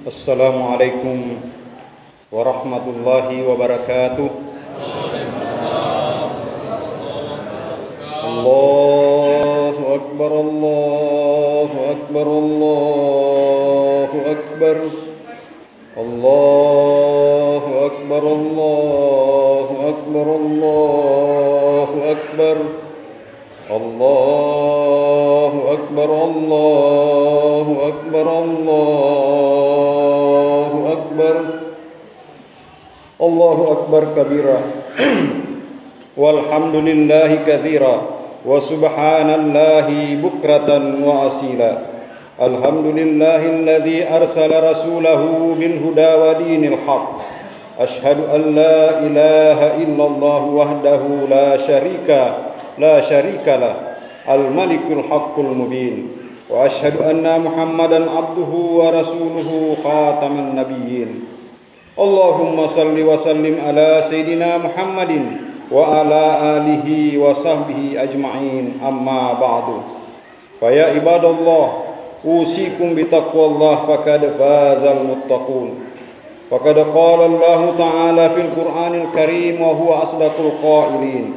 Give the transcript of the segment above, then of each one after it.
Assalamualaikum warahmatullahi wabarakatuh. Allahu Akbar, Allahu Akbar, Allahu Akbar, Allahu Akbar, Allahu Akbar, Allahu Akbar, Allahu Akbar, Allahu Akbar, Allahu Akbar, Allahu Akbar kabira, walhamdulillahi katsira, wa subhanallahi bukratan wa asila. Alhamdulillahilladzi arsala rasulahu bil huda wa dinil haq. Ashhadu an la ilaha illallah wahdahu la syarika lah, al-malikul haqqul mubin. Wa ashhadu anna Muhammadan abduhu wa rasuluhu khataman nabiyyin. Allahumma salli wa sallim ala sayyidina Muhammadin wa ala alihi wa sahbihi ajma'in, amma ba'du. Fa ya ibadallah, usikum bitaqwallah faqad fazal muttaqun. Faqad qala Allah ta'ala fil Qur'anil Karim wa huwa asdaqul qailin.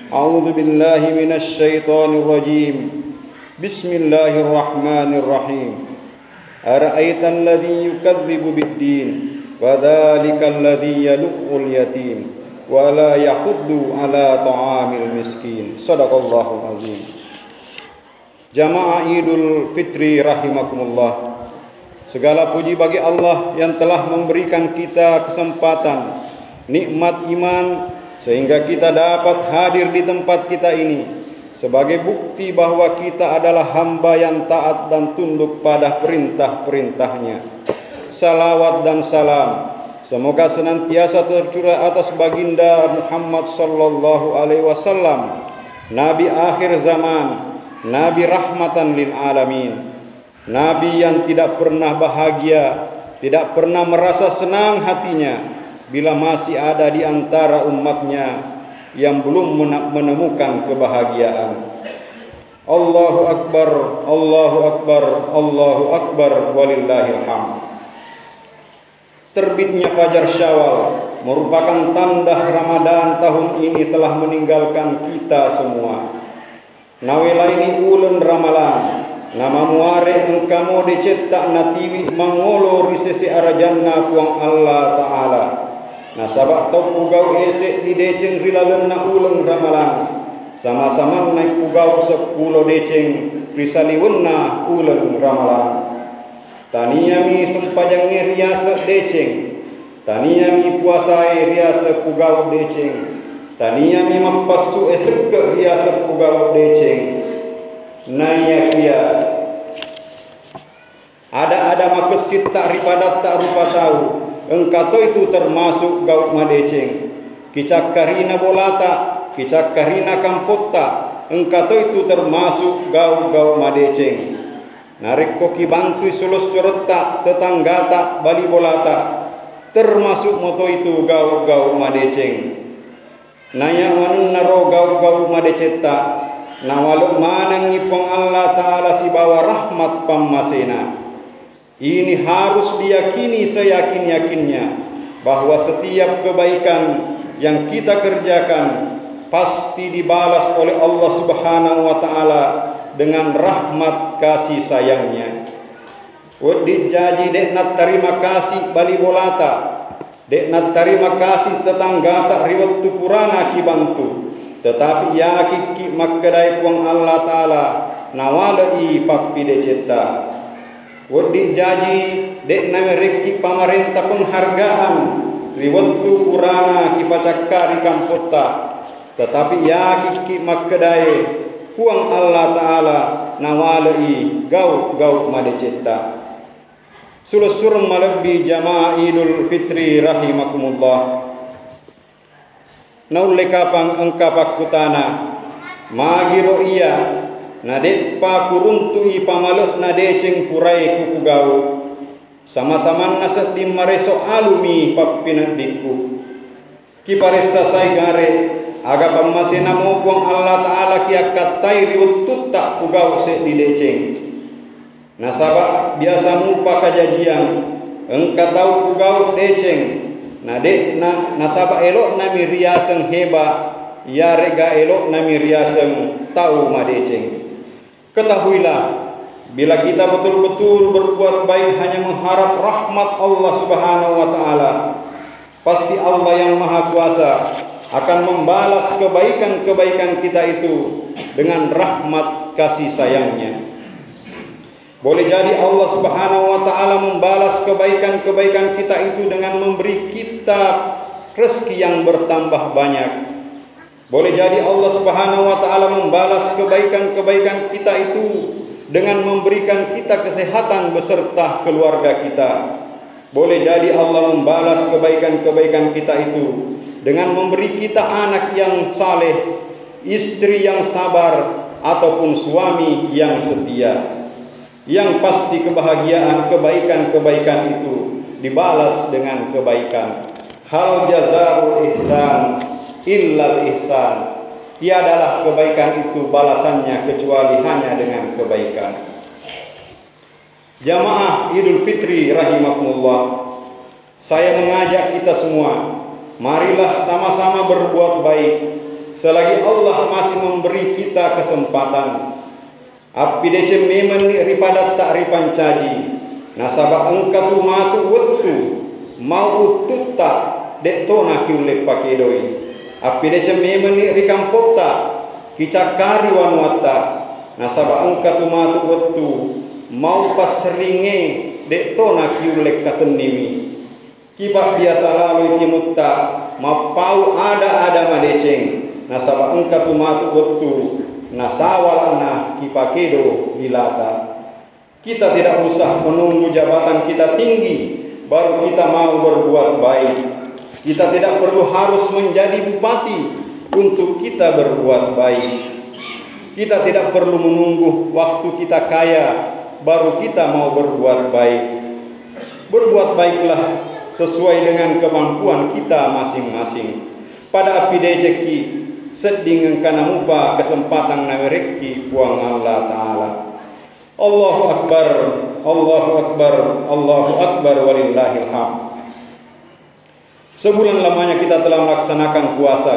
A'udzu billahi minasy syaithanir rajim. Bismillahirrahmanirrahim. Ara'aital ladzi yukadzibu bid-din wa dzalikal ladzi yad'ul yatim wa la yahuddu ala ta'amil miskin. Shadaqallahul azim. Jamaah Idul Fitri rahimakumullah. Segala puji bagi Allah yang telah memberikan kita kesempatan, nikmat iman, sehingga kita dapat hadir di tempat kita ini sebagai bukti bahwa kita adalah hamba yang taat dan tunduk pada perintah-perintahnya. Salawat dan salam semoga senantiasa tercurah atas baginda Muhammad sallallahu alaihi wasallam, nabi akhir zaman, nabi rahmatan lil alamin, nabi yang tidak pernah bahagia, tidak pernah merasa senang hatinya bila masih ada di antara umatnya yang belum menemukan kebahagiaan. Allahu Akbar, Allahu Akbar, Allahu Akbar, walillahil hamd. Terbitnya fajar Syawal merupakan tanda Ramadan tahun ini telah meninggalkan kita semua. Nawela ini ulun ramalan, nama muare engkamo dicetak natiwi mangolo risesi arajanna puang Allah Ta'ala. Nasabak tau pugau esek di deceng rilalen na ulung ramalan, sama-sama naik pugau 10 deceng risaliwen na ulung ramalan. Taniyami sempajangi riasa deceng, taniyami puasai riasa pugau deceng, taniyami mapasu esek ke riasa pugau deceng. Naya kia ada makesit tak ripadat tak rupa tahu, engkau itu termasuk gauk madeceng. Kicak karina bolata, kicak karina kampota, engkau itu termasuk gauk madeceng. Narik koki bantui sulus sureta tetangga tak bali bolata, termasuk moto itu gauk madeceng. Naya manun naro gauk madeceta, nawaluk manang ngipong Allah Ta'ala si bawa rahmat pammasena. Ini harus diyakini seyakin-yakinnya bahwa setiap kebaikan yang kita kerjakan pasti dibalas oleh Allah Subhanahu wa Ta'ala dengan rahmat kasih sayangnya. Wadi jaji dek nak terima kasih bali bolata, dek nak terima kasih tetangga tak riwat tukurana ki bantu, tetapi ya kiki makkedai puang Allah Ta'ala nawalai papi deceta. Wadi jaji dek namereki pamarentah penghargaan riwat tukurana ki pacakari kampota, tetapi ya kiki makkedai puang Allah Ta'ala nawalai gau madeceta. Sulus-surum malabbi jamaah Idul Fitri rahimakumullah. Naulai kapang engkapak kutana magiro iya nadek pa kuruntui pamaluk nadeceng purai kuku gau, sama-sama nasat di mareso alumi papinadikku kiparesa sai gare aga pammasena mo puang Allah Ta'ala kia katai riwut tutak pugau se di deceng. Nasaba biasa mupa kajajian engka tahu pugau deceng nasaba elok nami riaseng heba ya rega elok nami riaseng tahu madeceng. Ketahuilah, bila kita betul-betul berbuat baik hanya mengharap rahmat Allah Subhanahu wa taala, pasti Allah yang Maha Kuasa akan membalas kebaikan-kebaikan kita itu dengan rahmat kasih sayangnya. Boleh jadi Allah Subhanahu wa taala membalas kebaikan-kebaikan kita itu dengan memberi kita rezeki yang bertambah banyak. Boleh jadi Allah Subhanahu wa taala membalas kebaikan-kebaikan kita itu dengan memberikan kita kesehatan beserta keluarga kita. Boleh jadi Allah membalas kebaikan-kebaikan kita itu dengan memberi kita anak yang saleh, istri yang sabar, ataupun suami yang setia. Yang pasti kebahagiaan kebaikan-kebaikan itu dibalas dengan kebaikan. Hal jazaa'ul ihsan illal ihsan. Tiadalah kebaikan itu balasannya kecuali hanya dengan kebaikan. Jamaah Idul Fitri rahimakumullah, saya mengajak kita semua, marilah sama-sama berbuat baik selagi Allah masih memberi kita kesempatan. Api decem memen ripadat tak ripancaji nasabak engkatu matu wettu mau ututta detona kiulle pakedoi. Api decem memen rikampota kicakari wanuata nasabak engkatu matu wettu mau pasringe detona kiulle katenimi. Kibak biasa lalu timutta mapau ada madeceng nasabak engkatu matu wettu nasawalana kipakedo bilata. Kita tidak usah menunggu jabatan kita tinggi baru kita mau berbuat baik. Kita tidak perlu harus menjadi bupati untuk kita berbuat baik. Kita tidak perlu menunggu waktu kita kaya baru kita mau berbuat baik. Berbuat baiklah sesuai dengan kemampuan kita masing-masing. Pada api dejeki seding kana mupa kesempatan namereki puang Allah Ta'ala. Allahu Akbar, Allahu Akbar, Allahu Akbar walillahil hamd. Sebulan lamanya kita telah melaksanakan puasa.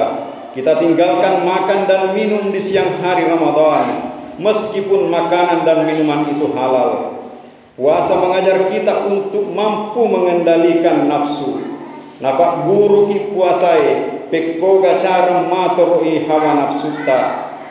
Kita tinggalkan makan dan minum di siang hari Ramadan, meskipun makanan dan minuman itu halal. Puasa mengajar kita untuk mampu mengendalikan nafsu. Napak guru ki puasai pekoga cara matoroi hawa nafsuta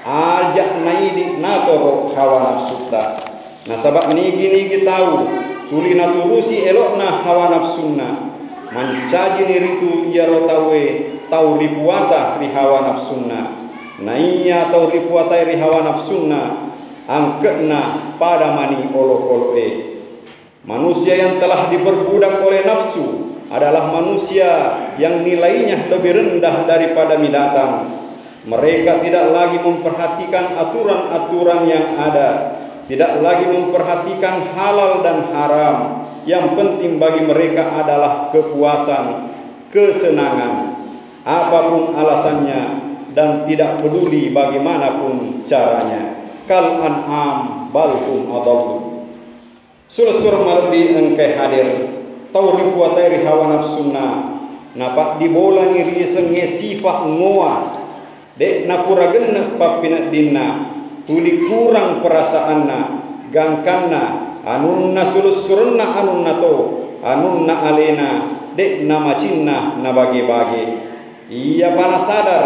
ajak naidi natoro hawa nafsuta. Nasabak nigi tahu tuli naturusi elokna hawa nafsunna mancaji niritu ia rotawe tau ripuata ri hawa nafsunna naiya tau ripuata ri hawa nafsunna angkena pada mani olok-oloke. Manusia yang telah diperbudak oleh nafsu adalah manusia yang nilainya lebih rendah daripada binatang. Mereka tidak lagi memperhatikan aturan-aturan yang ada, tidak lagi memperhatikan halal dan haram. Yang penting bagi mereka adalah kepuasan, kesenangan, apapun alasannya, dan tidak peduli bagaimanapun caranya. Kal an'am balhum adallu. Sulsur marbi engkai hadir tau ripuatai ri hawa nafsunna napak dibolangi ri senge sifat ngoa dek napura genna papina dinna tuli kurang perasaanna gangkanna anunna sulsurna anunna to anunna alena dek nama cinna na bage-bage. Ia bana sadar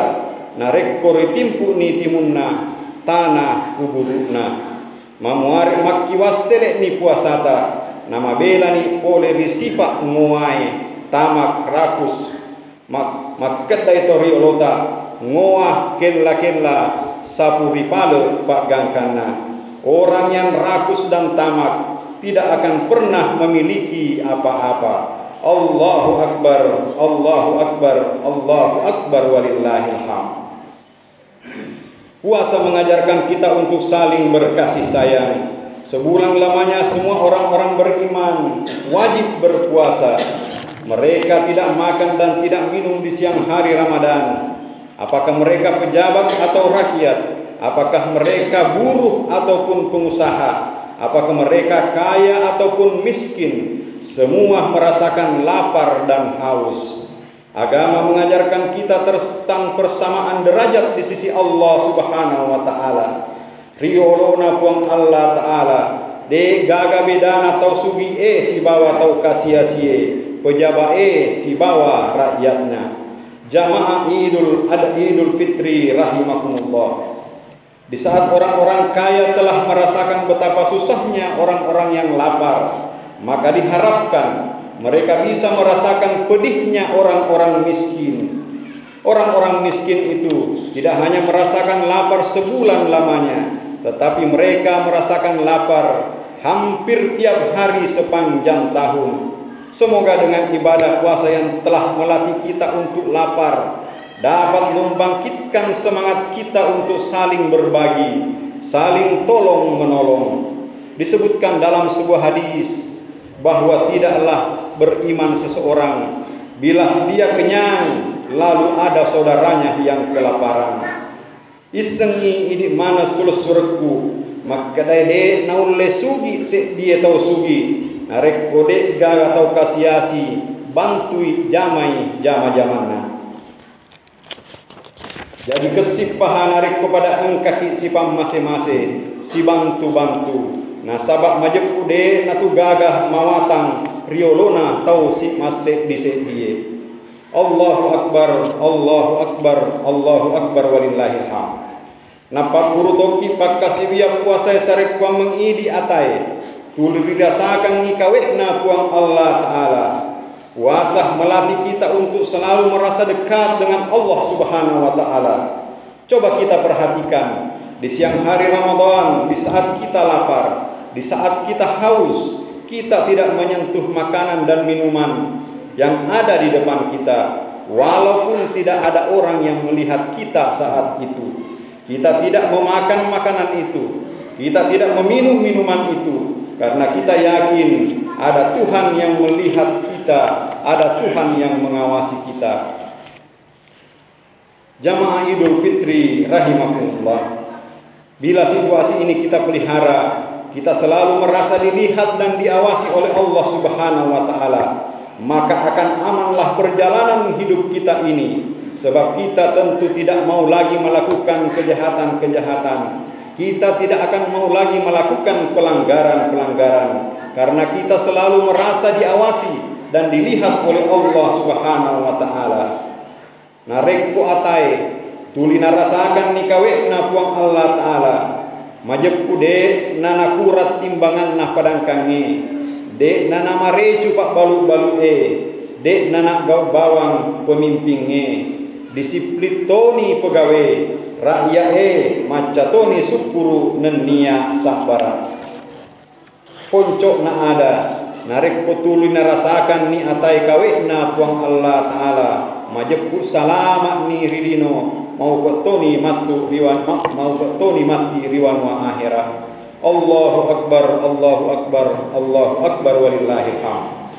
narek kori timpu ni timunna tanah kuburuna mamuari makki wasele ni puasata nama bela ni pole risifa ngoai tamak rakus maket dai tori olota ngoah kella sapu ripale pak gangkana. Orang yang rakus dan tamak tidak akan pernah memiliki apa-apa. Allahu Akbar, Allahu Akbar, Allahu Akbar walillahil hamd. Puasa mengajarkan kita untuk saling berkasih sayang. Sebulan lamanya semua orang-orang beriman wajib berpuasa. Mereka tidak makan dan tidak minum di siang hari Ramadan. Apakah mereka pejabat atau rakyat? Apakah mereka buruh ataupun pengusaha? Apakah mereka kaya ataupun miskin? semua merasakan lapar dan haus. Agama mengajarkan kita tentang persamaan derajat di sisi Allah Subhanahu wa taala. Riolona puang Allah taala de gaga bedana tau sugi si bawa tau kasia-sia, pejabat si bawa rakyatnya. Jamaah Idul Fitri rahimakumullah. Di saat orang-orang kaya telah merasakan betapa susahnya orang-orang yang lapar, maka diharapkan mereka bisa merasakan pedihnya orang-orang miskin. Orang-orang miskin itu tidak hanya merasakan lapar sebulan lamanya, tetapi mereka merasakan lapar hampir tiap hari sepanjang tahun. Semoga dengan ibadah puasa yang telah melatih kita untuk lapar dapat membangkitkan semangat kita untuk saling berbagi, saling tolong-menolong. Disebutkan dalam sebuah hadis bahwa tidaklah beriman seseorang bila dia kenyang lalu ada saudaranya yang kelaparan. Isengi ini mana sulus-surku, maka dai naule sugi se dia tahu sugi, narek kode gaga tahu kasiasi, bantui jamai jama-jamanna. Jadi kesip paha narik kepada engkaki sipam masing-masing, si bantu-bantu. Nah sabak majep ude natu gagah mawatang riolona tau si masek disedie. Allahu Akbar, Allahu Akbar, Allahu Akbar walillahil hamd. Napa guru toki pak kasibia puasa sarek kuang mengidi atai. Tuli dirasakan ngikawekna puang Allah Ta'ala. Puasa melatih kita untuk selalu merasa dekat dengan Allah Subhanahu wa taala. Coba kita perhatikan di siang hari Ramadan, di saat kita lapar, di saat kita haus, kita tidak menyentuh makanan dan minuman yang ada di depan kita, walaupun tidak ada orang yang melihat kita saat itu. Kita tidak memakan makanan itu, kita tidak meminum minuman itu, karena kita yakin ada Tuhan yang melihat kita, ada Tuhan yang mengawasi kita. Jamaah Idul Fitri rahimakumullah. Bila situasi ini kita pelihara, kita selalu merasa dilihat dan diawasi oleh Allah Subhanahu wa taala, maka akan amanlah perjalanan hidup kita ini. Sebab kita tentu tidak mau lagi melakukan kejahatan-kejahatan. Kita tidak akan mau lagi melakukan pelanggaran-pelanggaran, karena kita selalu merasa diawasi dan dilihat oleh Allah Subhanahu wa taala. Narekku atai tuli narasakan nikawekna puang Allah taala. Majepku de nana kurat timbangan na padang kange, de nana marecu pak balu-balu de nana gau bawang pemimpinge, disiplit toni pegawai, rakyat macatoni sukuru nenia sabara. Poncok na ada, narek ko tuli narasakan ni atai kawekna puang Allah taala. Majepku salamat ni ridino, mau ketoni matu riwan, mau ketoni mati riwan wa akhirah. Allahu Akbar, Allahu Akbar, Allahu Akbar walillahil hamd.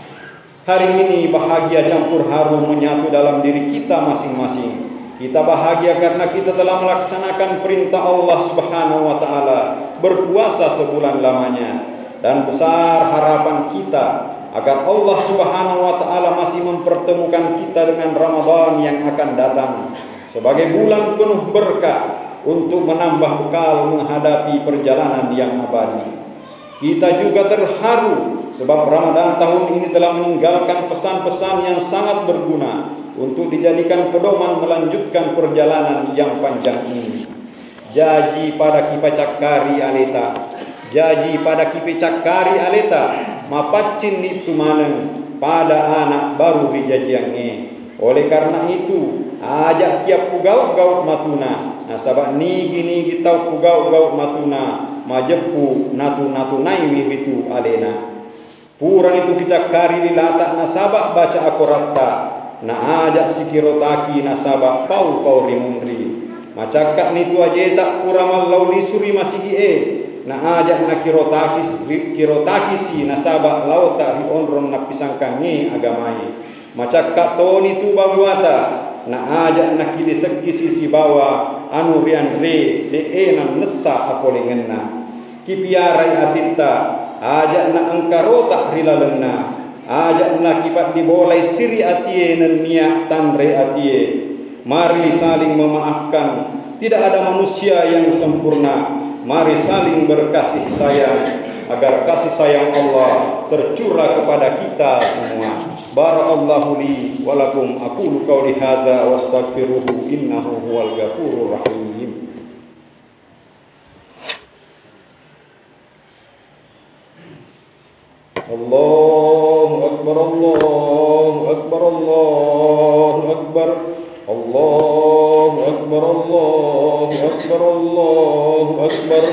Hari ini bahagia campur haru menyatu dalam diri kita masing-masing. Kita bahagia karena kita telah melaksanakan perintah Allah Subhanahu wa taala, berpuasa sebulan lamanya, dan besar harapan kita agar Allah Subhanahu wa taala masih mempertemukan kita dengan Ramadan yang akan datang sebagai bulan penuh berkah untuk menambah bekal menghadapi perjalanan yang abadi. Kita juga terharu sebab Ramadan tahun ini telah meninggalkan pesan-pesan yang sangat berguna untuk dijadikan pedoman melanjutkan perjalanan yang panjang ini. Jaji pada kipacakari aleta, jaji pada kipacakari aleta, mapacin itu maneng pada anak baru rijajiange. Oleh karena itu, ajak tiap pugau-gau matuna, nasabak nigi tau pugau-gau matuna, majepu natu-natu naimi itu alena. Puran itu kita kari dilata nasabak baca akoratta, na ajak sikirotaki nasabak pau rimundri. Macakak nitu aja tak puramal lauli suri masih na ajak na kirotaki si nasabak lauta ri onron na pisangkangi agamai. Macakak toni tu babuata na ajak na kiliseki si bawa anu rian re de enan nessa apolengenna. Kipiarai atita ajak na engkarota rilalenna, ajak nakibat dibolai siri atie dan niat tanre atie. Mari saling memaafkan. Tidak ada manusia yang sempurna. Mari saling berkasih sayang agar kasih sayang Allah tercurah kepada kita semua. Barakallahu li wa lakum, aqulu qawli hadza wa astaghfiruhu innahu huwal ghafurur rahim. Allahu akbar, Allahu akbar, Allahu akbar, Allahu akbar, Allahu akbar, Allahu akbar,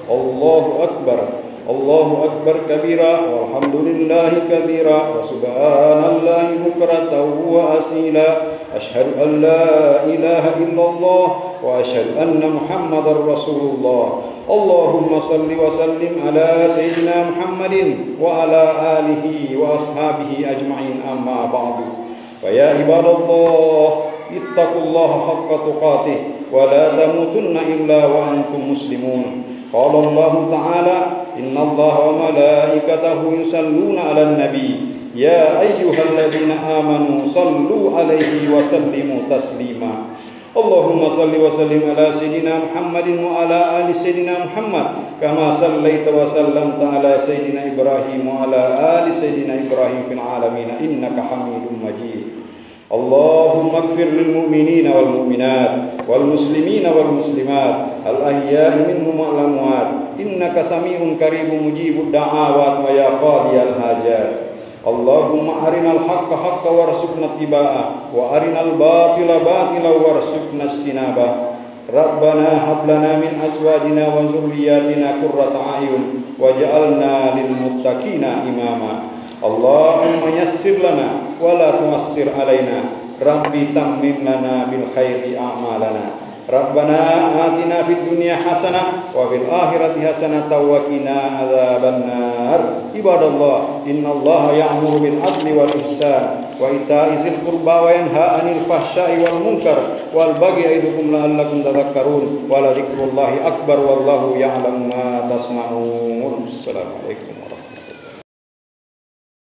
Allahu akbar, Allahu akbar kabira, walhamdulillahi katsira, wa subhanallahi bukratan wa asila. Asyhadu an la ilaha illallah wa asyhadu anna Muhammadar Rasulullah. Allahumma salli wa sallim ala sayyidina Muhammadin wa ala alihi wa ashabihi ajma'in, amma ba'du. Fa ya ibadallah, ittaqullaha haqqa tuqatih wa la tamutunna illa wa antum muslimun. Qala Allah ta'ala, innallaha wa malaikatahu yusalluna 'alan nabi ya ayyuhalladzina amanu sallu 'alaihi wa sallimu taslima. Allahumma salli wa sallim ala sayyidina Muhammadin wa ala ali sayyidina Muhammad kama sallaita wa sallamta ala sayyidina Ibrahim wa ala ali sayyidina Ibrahim fil alamin innaka Hamidum Majid. Allahumma ighfir lil mu'minina wal mu'minat wal muslimina wal muslimat al ahya'i minhum wal amwat innaka sami'un qaribun mujibud da'awat wa ya qadiyal hajat. Allahumma arinal haqqa haqqa warzuqna ittiba'ah wa arinal batila batila warzuqna istinabah. Rabbana hab lana min azwajina wa dzurriyyatina qurrata a'yun waj'alna lil muttaqina imama. Allahumma yassir lana wa la tu'assir alaina. Rabbi tammim lana bil khairi a'malana. Rabbana atina fid dunya hasanah wa fil akhirati hasanah wa qina adzabannar. Ibadallah, innallaha ya'muru bil adli wal ihsan wa ita'i dzil qurba wa yanha 'anil fahsya'i wal munkar wal baghi ya'idukum la'allakum tadhakkarun. Wa la dzikrullahi akbar wallahu ya'lamu ma tasna'un. Assalamualaikum.